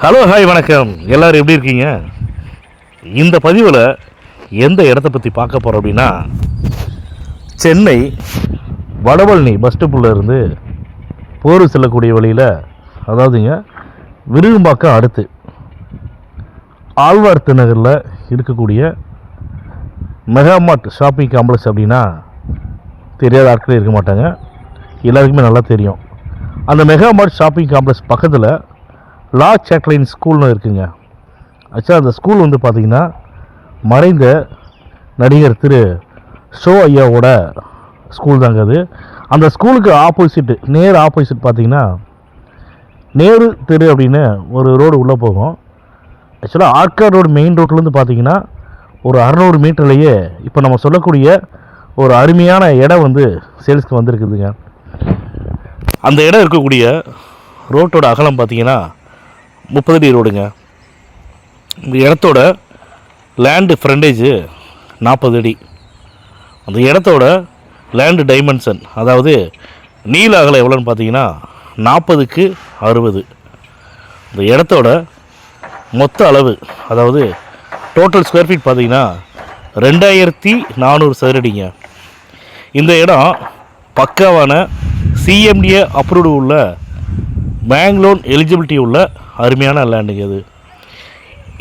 Hello hi வணக்கம். எல்லோரும் எப்படி இருக்கீங்க? இந்த பதிவில் எந்த இடத்த பற்றி பார்க்க போகிறோம் அப்படின்னா, சென்னை வடபழனி பஸ் ஸ்டாப்பில் இருந்து போரூர் செல்லக்கூடிய வழியில், அதாவதுங்க விருகம்பாக்கம் அடுத்து ஆழ்வார்த்து நகரில் இருக்கக்கூடிய மெகாமார்ட் ஷாப்பிங் காம்ப்ளெக்ஸ் அப்படின்னா தெரியாத ஆட்களே இருக்க மாட்டாங்க. எல்லாருக்குமே நல்லா தெரியும். அந்த மெகாமார்ட் ஷாப்பிங் காம்ப்ளெக்ஸ் பக்கத்தில் லா சேட்லைன் ஸ்கூல்னு இருக்குங்க. ஆக்சுவலாக அந்த ஸ்கூல் வந்து பார்த்திங்கன்னா மறைந்த நடிகர் திரு ஷோ ஐயாவோட ஸ்கூல் தாங்க அது. அந்த ஸ்கூலுக்கு ஆப்போசிட்டு நேர் ஆப்போசிட் பார்த்திங்கன்னா நேரு தெரு அப்படின்னு ஒரு ரோடு உள்ளே போகும். ஆக்சுவலாக ஆர்காட் ரோடு மெயின் ரோட்லேருந்து பார்த்திங்கன்னா ஒரு 600 மீட்டர்லேயே இப்போ நம்ம சொல்லக்கூடிய ஒரு அருமையான இடம் வந்து சேல்ஸ்க்கு வந்திருக்குதுங்க. அந்த இடம் இருக்கக்கூடிய ரோட்டோட அகலம் பார்த்திங்கன்னா 30 அடி ரோடுங்க. இந்த இடத்தோட லேண்டு ஃப்ரண்டேஜு 40 அடி. அந்த இடத்தோட லேண்டு டைமென்ஷன், அதாவது நீள அகலம் எவ்வளோன்னு பார்த்தீங்கன்னா 40க்கு 60. இந்த இடத்தோட மொத்த அளவு, அதாவது டோட்டல் ஸ்கொயர் ஃபீட் பார்த்தீங்கன்னா 2400 சதுரடிங்க. இந்த இடம் பக்காவான சிஎம்டிஏ அப்ரூவ்டு உள்ள பேங்க் லோன் எலிஜிபிலிட்டி உள்ள அருமையான லேண்டுங்க அது.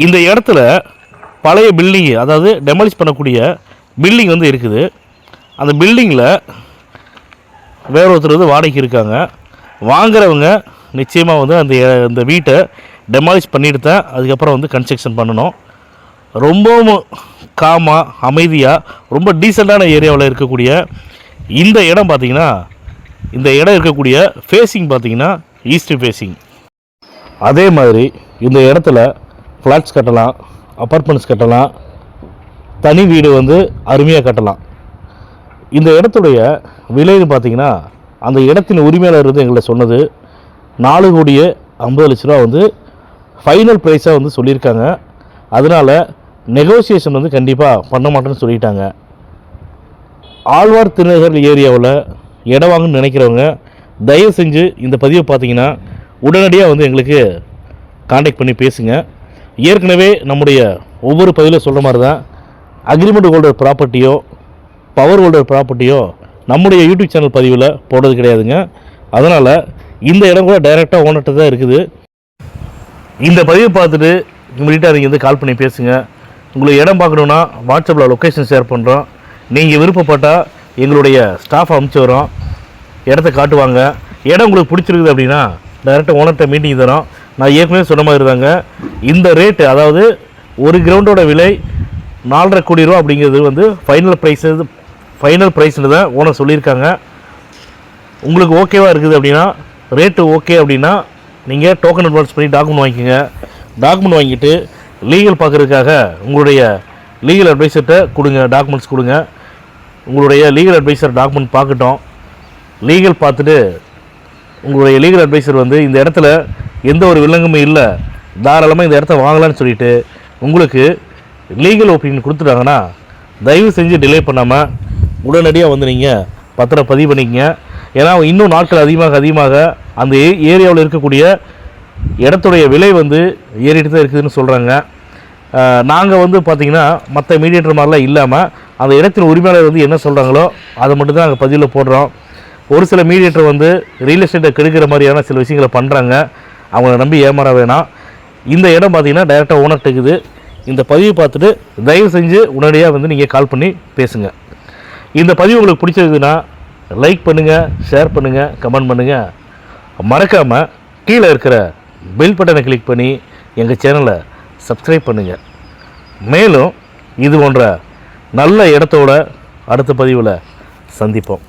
இந்த இடத்துல பழைய பில்டிங்கு, அதாவது டெமாலிஷ் பண்ணக்கூடிய பில்டிங் வந்து இருக்குது. அந்த பில்டிங்கில் வேற ஒருத்தர் வந்து வாடகைக்கு இருக்காங்க. வாங்குறவங்க நிச்சயமாக வந்து அந்த வீட்டை டெமாலிஷ் பண்ணிட்டு தான் அதுக்கப்புறம் வந்து கன்ஸ்ட்ரக்ஷன் பண்ணணும். ரொம்பவும் காமாக அமைதியாக ரொம்ப டீசெண்டான ஏரியாவில் இருக்கக்கூடிய இந்த இடம் பார்த்திங்கன்னா, இந்த இடம் இருக்கக்கூடிய ஃபேஸிங் பார்த்திங்கன்னா ஈஸ்ட் ஃபேஸிங். அதே மாதிரி இந்த இடத்துல ஃப்ளாட்ஸ் கட்டலாம், அப்பார்ட்மெண்ட்ஸ் கட்டலாம், தனி வீடு வந்து அருமையாக கட்டலாம். இந்த இடத்துடைய விலைன்னு பார்த்திங்கன்னா, அந்த இடத்தின் உரிமையாளர் வந்து எங்களை சொன்னது 4,50,00,000 வந்து ஃபைனல் ப்ரைஸாக வந்து சொல்லியிருக்காங்க. அதனால் நெகோசியேஷன் வந்து கண்டிப்பாக பண்ண மாட்டேன்னு சொல்லிட்டாங்க. ஆழ்வார் திருநகர் ஏரியாவில் இடம் வாங்கணும்னு நினைக்கிறவங்க தயவு செஞ்சு இந்த பதிவை பார்த்தீங்கன்னா உடனடியாக வந்து எங்களுக்கு காண்டாக்ட் பண்ணி பேசுங்க. ஏற்கனவே நம்முடைய ஒவ்வொரு பதிவில் சொல்கிற மாதிரி தான் அக்ரிமெண்ட் ஹோல்டர் ப்ராப்பர்ட்டியோ பவர் ஹோல்டர் ப்ராப்பர்ட்டியோ நம்முடைய யூடியூப் சேனல் பதிவில் போடுறது கிடையாதுங்க. அதனால் இந்த இடம் கூட டைரெக்டாக ஓனர்கிட்ட தான் இருக்குது. இந்த பதிவை பார்த்துட்டு இமீடியட்டாக நீங்கள் வந்து கால் பண்ணி பேசுங்க. உங்களுக்கு இடம் பார்க்கணுன்னா வாட்ஸ்அப்பில் லொக்கேஷன் ஷேர் பண்ணுறோம். நீங்கள் விருப்பப்பட்டால் எங்களுடைய ஸ்டாஃப் அனுப்பிச்சி வரோம், இடத்த காட்டுவாங்க. இடம் உங்களுக்கு பிடிச்சிருக்குது அப்படின்னா டைரெக்டாக ஓனர்கிட்ட மீட்டிங் தரோம். நான் ஏற்கனவே சொன்ன மாதிரி இருந்தாங்க, இந்த ரேட்டு, அதாவது ஒரு கிரவுண்டோட விலை 4.5 கோடி ரூபா அப்படிங்கிறது வந்து ஃபைனல் ப்ரைஸில் தான் ஓனர் சொல்லியிருக்காங்க. உங்களுக்கு ஓகேவாக இருக்குது அப்படின்னா, ரேட்டு ஓகே அப்படின்னா நீங்கள் டோக்கன் அட்வான்ஸ் பண்ணி டாக்குமெண்ட் வாங்கிக்கோங்க. டாக்குமெண்ட் வாங்கிட்டு லீகல் பார்க்குறதுக்காக உங்களுடைய லீகல் அட்வைசர்கிட்ட கொடுங்க, டாக்குமெண்ட்ஸ் கொடுங்க. உங்களுடைய லீகல் அட்வைசர் டாக்குமெண்ட் பார்க்கட்டும். லீகல் பார்த்துட்டு உங்களுடைய லீகல் அட்வைசர் வந்து இந்த இடத்துல எந்த ஒரு வில்லங்கமும் இல்லை, தாராளமாக இந்த இடத்த வாங்கலான்னு சொல்லிவிட்டு உங்களுக்கு லீகல் ஒப்பீனியன் கொடுத்துட்டாங்கன்னா தயவு செஞ்சு டிலே பண்ணாமல் உடனடியாக வந்து நீங்கள் பத்திரம் பதிவு பண்ணிக்கங்க. ஏன்னா இன்னும் நாட்கள் அதிகமாக அந்த ஏரியாவில் இருக்கக்கூடிய இடத்துடைய விலை வந்து ஏறிட்டு தான் இருக்குதுன்னு சொல்கிறாங்க. நாங்கள் வந்து பார்த்திங்கன்னா மற்ற மீடியேட்டர் மாதிரிலாம் இல்லாமல் அந்த இடத்தின் உரிமையாளர் வந்து என்ன சொல்கிறாங்களோ அதை மட்டும் தான் நாங்கள் பதிவில் போடுறோம். ஒரு சில மீடியேட்டர் வந்து ரியல் எஸ்டேட்டை கெடுக்கிற மாதிரியான சில விஷயங்களை பண்ணுறாங்க. அவங்கள நம்பி ஏமாற வேணாம். இந்த இடம் பார்த்திங்கன்னா டைரெக்டாக ஓனர்கிட்ட இருக்குது. இந்த பதிவை பார்த்துட்டு தயவு செஞ்சு உடனடியாக வந்து நீங்கள் கால் பண்ணி பேசுங்க. இந்த பதிவு உங்களுக்கு பிடிச்சிருக்குதுன்னா லைக் பண்ணுங்கள், ஷேர் பண்ணுங்கள், கமெண்ட் பண்ணுங்கள். மறக்காமல் கீழே இருக்கிற பெல் பட்டனை கிளிக் பண்ணி எங்கள் சேனலை சப்ஸ்கிரைப் பண்ணுங்கள். மேலும் இது போன்ற நல்ல இடத்தோட அடுத்த பதிவில் சந்திப்போம்.